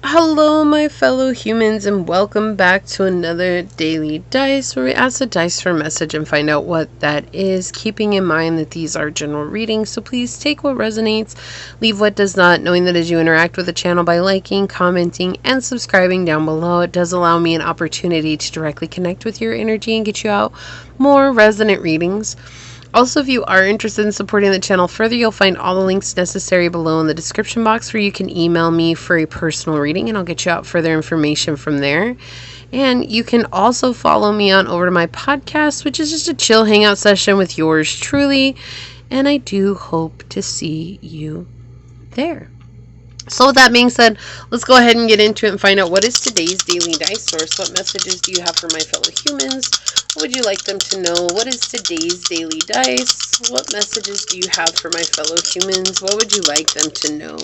Hello, my fellow humans, and welcome back to another daily dice where we ask the dice for a message and find out what that is, keeping in mind that these are general readings, so please take what resonates, leave what does not, knowing that as you interact with the channel by liking, commenting, and subscribing down below, it does allow me an opportunity to directly connect with your energy and get you out more resonant readings. Also, if you are interested in supporting the channel further, you'll find all the links necessary below in the description box where you can email me for a personal reading and I'll get you out further information from there. And you can also follow me on over to my podcast, which is just a chill hangout session with yours truly. And I do hope to see you there. So with that being said, let's go ahead and get into it and find out what is today's daily dice source. What messages do you have for my fellow humans? What would you like them to know? What is today's daily dice? What messages do you have for my fellow humans? What would you like them to know?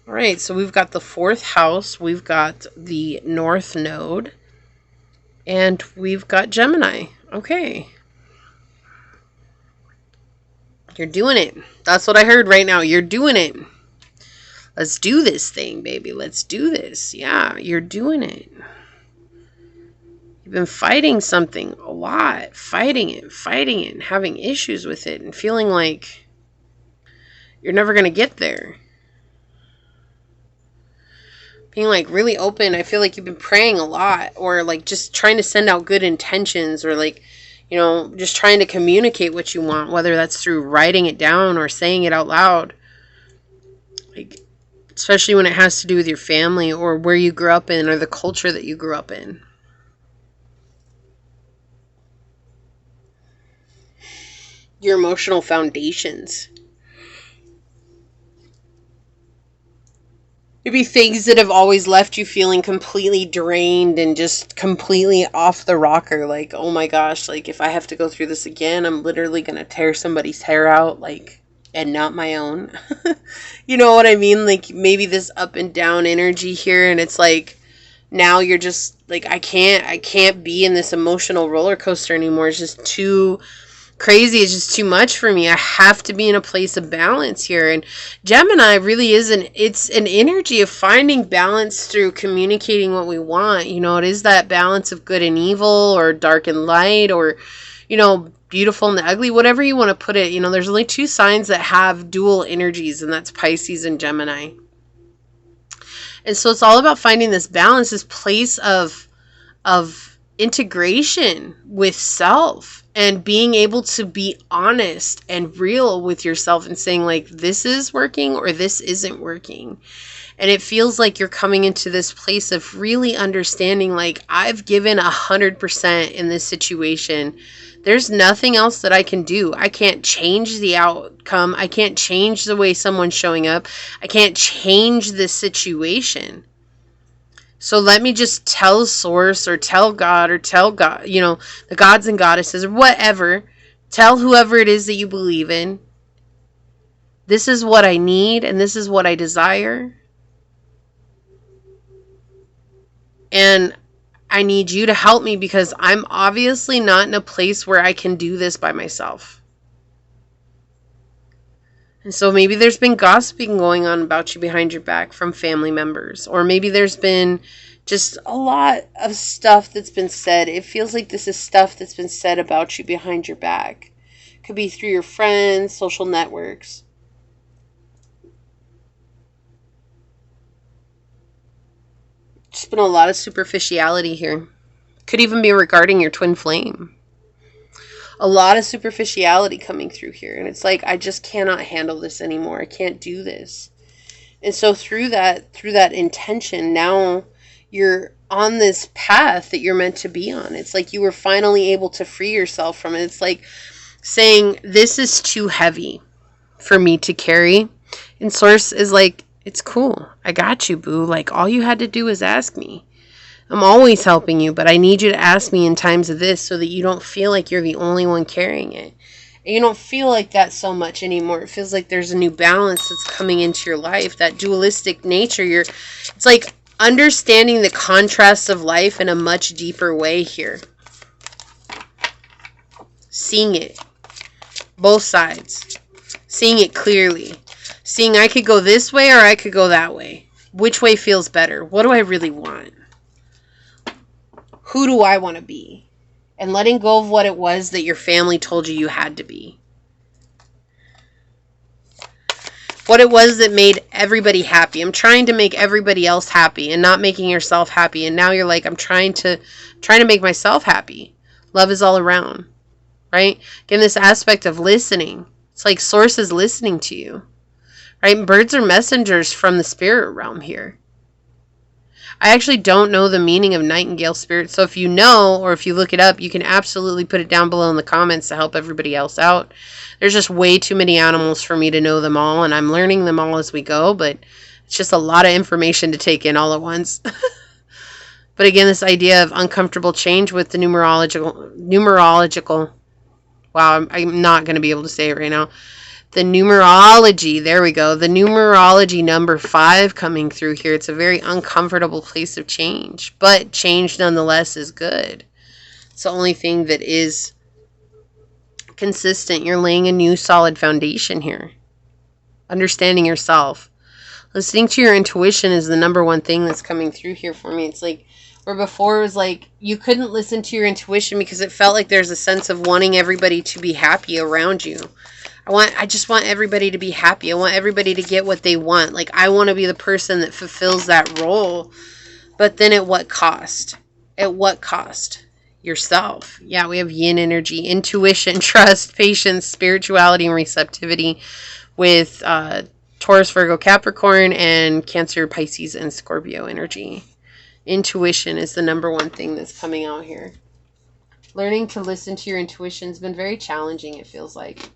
All right, so we've got the fourth house. We've got the north node. And we've got Gemini. Okay. You're doing it. That's what I heard right now. You're doing it. Let's do this thing, baby. Let's do this. Yeah, you're doing it. You've been fighting something a lot. Fighting it, and having issues with it, and feeling like you're never going to get there. Being like really open. I feel like you've been praying a lot, or like just trying to send out good intentions, or like, you know, just trying to communicate what you want, whether that's through writing it down or saying it out loud. Like, especially when it has to do with your family or where you grew up in or the culture that you grew up in. Your emotional foundations. Maybe things that have always left you feeling completely drained and just completely off the rocker. Like, oh my gosh, like if I have to go through this again, I'm literally going to tear somebody's hair out, like, and not my own. You know what I mean? Like maybe this up and down energy here, and it's like now you're just like, I can't be in this emotional roller coaster anymore. It's just too crazy. It's just too much for me. I have to be in a place of balance here. And Gemini really is it's an energy of finding balance through communicating what we want. You know, it is that balance of good and evil, or dark and light, or, you know, beautiful and the ugly, whatever you want to put it. You know, there's only two signs that have dual energies, and that's Pisces and Gemini. And so it's all about finding this balance, this place of integration with self, and being able to be honest and real with yourself and saying like, this is working or this isn't working. And it feels like you're coming into this place of really understanding, like, I've given 100% in this situation. There's nothing else that I can do. I can't change the outcome. I can't change the way someone's showing up. I can't change this situation. So let me just tell Source, or tell God, you know, the gods and goddesses, or whatever. Tell whoever it is that you believe in. This is what I need, and this is what I desire. And I need you to help me, because I'm obviously not in a place where I can do this by myself. And so maybe there's been gossiping going on about you behind your back from family members. Or maybe there's been just a lot of stuff that's been said. It feels like this is stuff that's been said about you behind your back. Could be through your friends, social networks. Just been a lot of superficiality here. Could even be regarding your twin flame. A lot of superficiality coming through here. And it's like, I just cannot handle this anymore. I can't do this. And so through that intention, now you're on this path that you're meant to be on. It's like you were finally able to free yourself from it. It's like saying, this is too heavy for me to carry. And Source is like, it's cool. I got you, boo. Like, all you had to do was ask me. I'm always helping you, but I need you to ask me in times of this so that you don't feel like you're the only one carrying it. And you don't feel like that so much anymore. It feels like there's a new balance that's coming into your life, that dualistic nature. It's like understanding the contrasts of life in a much deeper way here. Seeing it. Both sides. Seeing it clearly. Seeing I could go this way or I could go that way. Which way feels better? What do I really want? Who do I want to be? And letting go of what it was that your family told you you had to be. What it was that made everybody happy. I'm trying to make everybody else happy and not making yourself happy. And now you're like, I'm trying to make myself happy. Love is all around, right? Again, this aspect of listening. It's like source is listening to you, right? Birds are messengers from the spirit realm here. I actually don't know the meaning of nightingale spirit. So if you know, or if you look it up, you can absolutely put it down below in the comments to help everybody else out. There's just way too many animals for me to know them all, and I'm learning them all as we go, but it's just a lot of information to take in all at once. But again, this idea of uncomfortable change with the numerological, wow, I'm not going to be able to say it right now. The numerology, there we go. The numerology number 5 coming through here. It's a very uncomfortable place of change, but change nonetheless is good. It's the only thing that is consistent. You're laying a new solid foundation here. Understanding yourself. Listening to your intuition is the number one thing that's coming through here for me. It's like, where before it was like you couldn't listen to your intuition because it felt like there's a sense of wanting everybody to be happy around you. I just want everybody to be happy. I want everybody to get what they want. Like, I want to be the person that fulfills that role. But then at what cost? At what cost? Yourself. Yeah, we have yin energy, intuition, trust, patience, spirituality, and receptivity with Taurus, Virgo, Capricorn, and Cancer, Pisces, and Scorpio energy. Intuition is the number one thing that's coming out here. Learning to listen to your intuition has been very challenging, it feels like.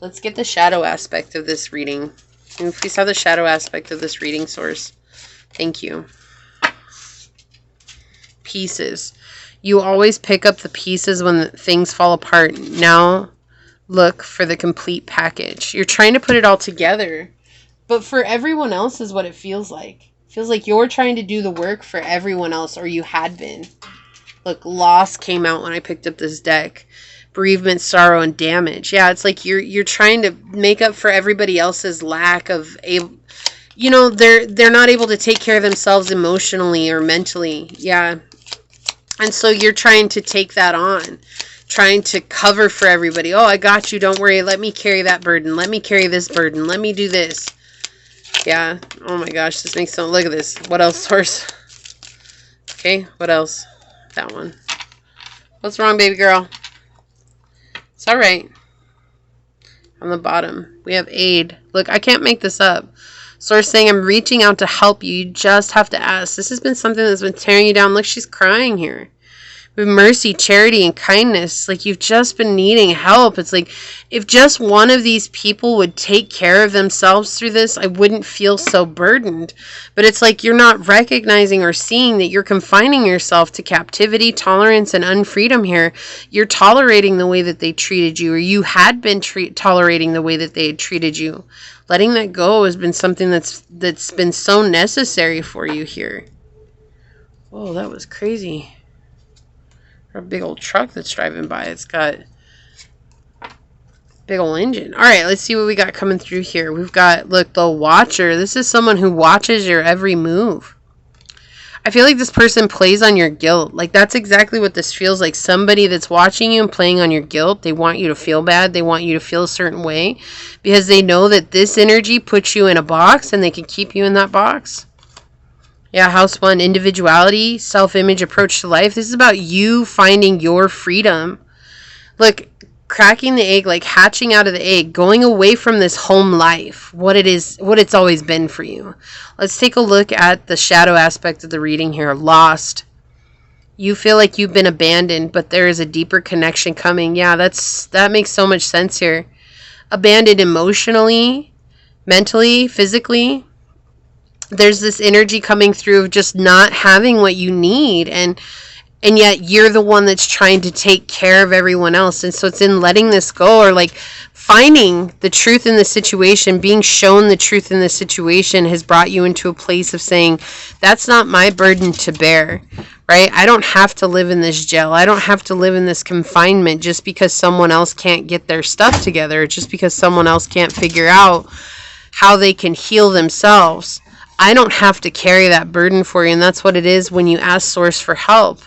Let's get the shadow aspect of this reading. Can we please have the shadow aspect of this reading, source? Thank you. Pieces. You always pick up the pieces when things fall apart. Now look for the complete package. You're trying to put it all together, but for everyone else is what it feels like. It feels like you're trying to do the work for everyone else, or you had been. Look, loss came out when I picked up this deck. Bereavement, sorrow, and damage. Yeah, it's like you're trying to make up for everybody else's lack of they're not able to take care of themselves emotionally or mentally. Yeah. And so you're trying to take that on, trying to cover for everybody. Oh, I got you. Don't worry. Let me carry that burden. Let me carry this burden. Let me do this. Yeah. Oh my gosh. This makes so... Look at this. What else, source? Okay. What else? That one. What's wrong, baby girl? It's all right. On the bottom, we have aid. Look, I can't make this up. Source saying, I'm reaching out to help you. You just have to ask. This has been something that's been tearing you down. Look, she's crying here. With mercy, charity, and kindness. Like, you've just been needing help. It's like, if just one of these people would take care of themselves through this, I wouldn't feel so burdened. But it's like you're not recognizing or seeing that you're confining yourself to captivity, tolerance, and unfreedom here. You're tolerating the way that they treated you, or you had been tolerating the way that they had treated you. Letting that go has been something that's been so necessary for you here. Whoa, that was crazy. A big old truck that's driving by. It's got big old engine. All right, let's see what we got coming through here. We've got, look, the Watcher. This is someone who watches your every move. I feel like this person plays on your guilt. Like, that's exactly what this feels like. Somebody that's watching you and playing on your guilt. They want you to feel bad. They want you to feel a certain way because they know that this energy puts you in a box and they can keep you in that box. Yeah, house 1, individuality, self-image, approach to life. This is about you finding your freedom. Look, cracking the egg, like hatching out of the egg, going away from this home life, what it's always been for you. Let's take a look at the shadow aspect of the reading here. Lost. You feel like you've been abandoned, but there is a deeper connection coming. Yeah, that makes so much sense here. Abandoned emotionally, mentally, physically. There's this energy coming through of just not having what you need, and yet you're the one that's trying to take care of everyone else. And so it's in letting this go, or like finding the truth in the situation, being shown the truth in the situation has brought you into a place of saying, that's not my burden to bear, right? I don't have to live in this jail. I don't have to live in this confinement just because someone else can't get their stuff together, just because someone else can't figure out how they can heal themselves. I don't have to carry that burden for you. And that's what it is when you ask Source for help,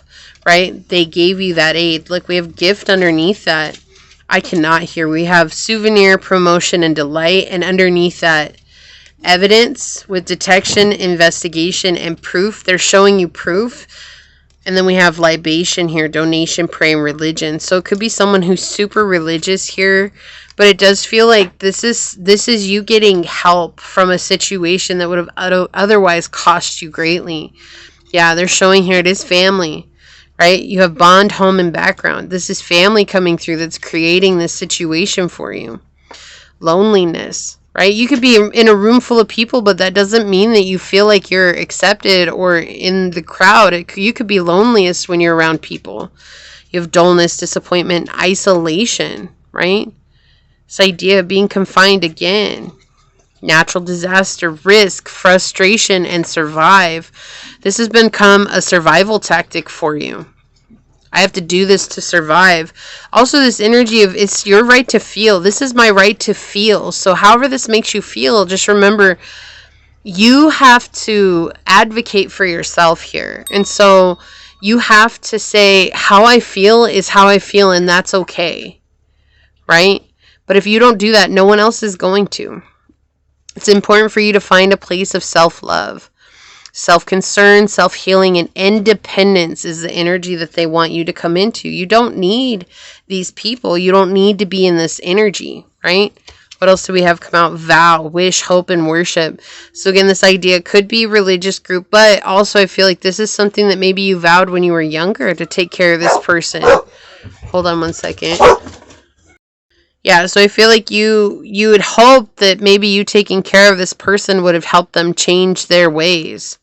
right? They gave you that aid. Look, we have gift underneath that. I cannot hear. We have souvenir, promotion, and delight. And underneath that, evidence with detection, investigation, and proof. They're showing you proof. And then we have libation here, donation, prayer, and religion. So it could be someone who's super religious here, but it does feel like this is you getting help from a situation that would have otherwise cost you greatly. Yeah, they're showing here it is family, right? You have bond, home, and background. This is family coming through that's creating this situation for you. Loneliness. Right? You could be in a room full of people, but that doesn't mean that you feel like you're accepted or in the crowd. You could be loneliest when you're around people. You have dullness, disappointment, isolation, right? This idea of being confined again. Natural disaster, risk, frustration, and survive. This has become a survival tactic for you. I have to do this to survive. Also, this energy of it's your right to feel. This is my right to feel. So however this makes you feel, just remember you have to advocate for yourself here. And so you have to say how I feel is how I feel, and that's okay. Right? But if you don't do that, no one else is going to. It's important for you to find a place of self-love. Self-concern, self-healing, and independence is the energy that they want you to come into. You don't need these people. You don't need to be in this energy, right? What else do we have come out? Vow, wish, hope, and worship. So again, this idea could be a religious group, but also I feel like this is something that maybe you vowed when you were younger to take care of this person. Hold on one second. Yeah, so I feel like you would hope that maybe you taking care of this person would have helped them change their ways.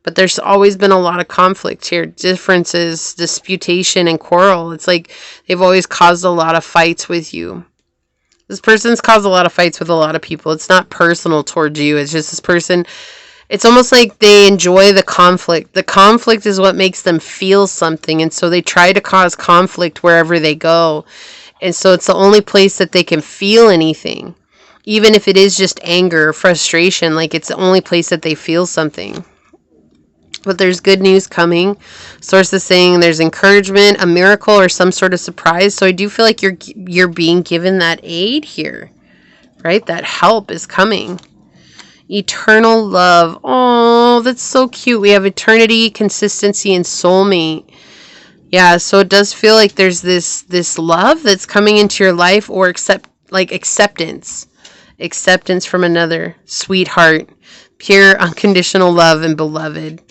But there's always been a lot of conflict here, differences, disputation, and quarrel. It's like they've always caused a lot of fights with you. This person's caused a lot of fights with a lot of people. It's not personal towards you. It's just this person. It's almost like they enjoy the conflict. The conflict is what makes them feel something. And so they try to cause conflict wherever they go. And so it's the only place that they can feel anything. Even if it is just anger or frustration, like it's the only place that they feel something. But there's good news coming. Source is saying there's encouragement, a miracle, or some sort of surprise. So I do feel like you're being given that aid here, right? That help is coming. Eternal love. Oh, that's so cute. We have eternity, consistency, and soulmate. Yeah, so it does feel like there's this love that's coming into your life, or acceptance. Acceptance from another. Sweetheart. Pure, unconditional love and beloved.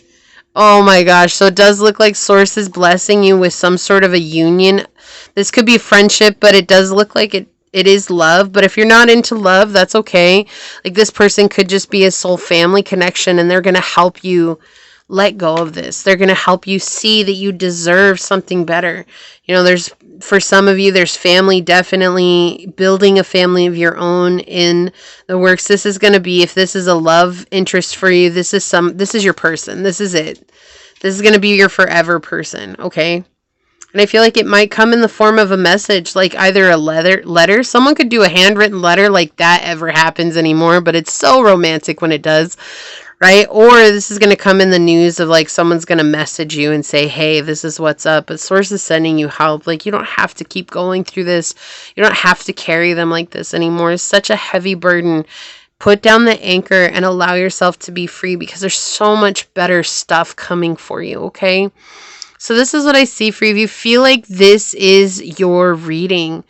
Oh my gosh. So it does look like Source is blessing you with some sort of a union. This could be friendship, but it does look like it is love. But if you're not into love, that's okay. Like this person could just be a soul family connection, and they're going to help you let go of this. They're going to help you see that you deserve something better. You know, for some of you, there's family, definitely building a family of your own in the works. This is going to be, if this is a love interest for you, this is your person. This is it. This is going to be your forever person. Okay. And I feel like it might come in the form of a message, like either a letter. Someone could do a handwritten letter, like that ever happens anymore, but it's so romantic when it does. Right? Or this is going to come in the news of like someone's going to message you and say, hey, this is what's up. But Source is sending you help. Like you don't have to keep going through this. You don't have to carry them like this anymore. It's such a heavy burden. Put down the anchor and allow yourself to be free, because there's so much better stuff coming for you. Okay? So this is what I see for you. If you feel like this is your reading,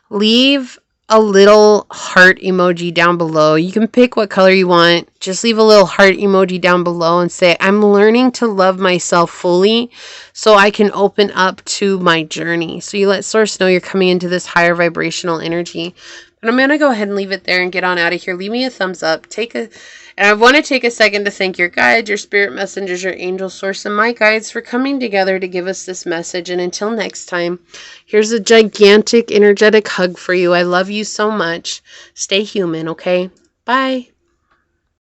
leave a little heart emoji down below. You can pick what color you want. Just leave a little heart emoji down below and say, I'm learning to love myself fully so I can open up to my journey. So you let Source know you're coming into this higher vibrational energy. But I'm going to go ahead and leave it there and get on out of here. Leave me a thumbs up. And I want to take a second to thank your guides, your spirit messengers, your angel Source, and my guides for coming together to give us this message. And until next time, here's a gigantic energetic hug for you. I love you so much. Stay human, okay? Bye.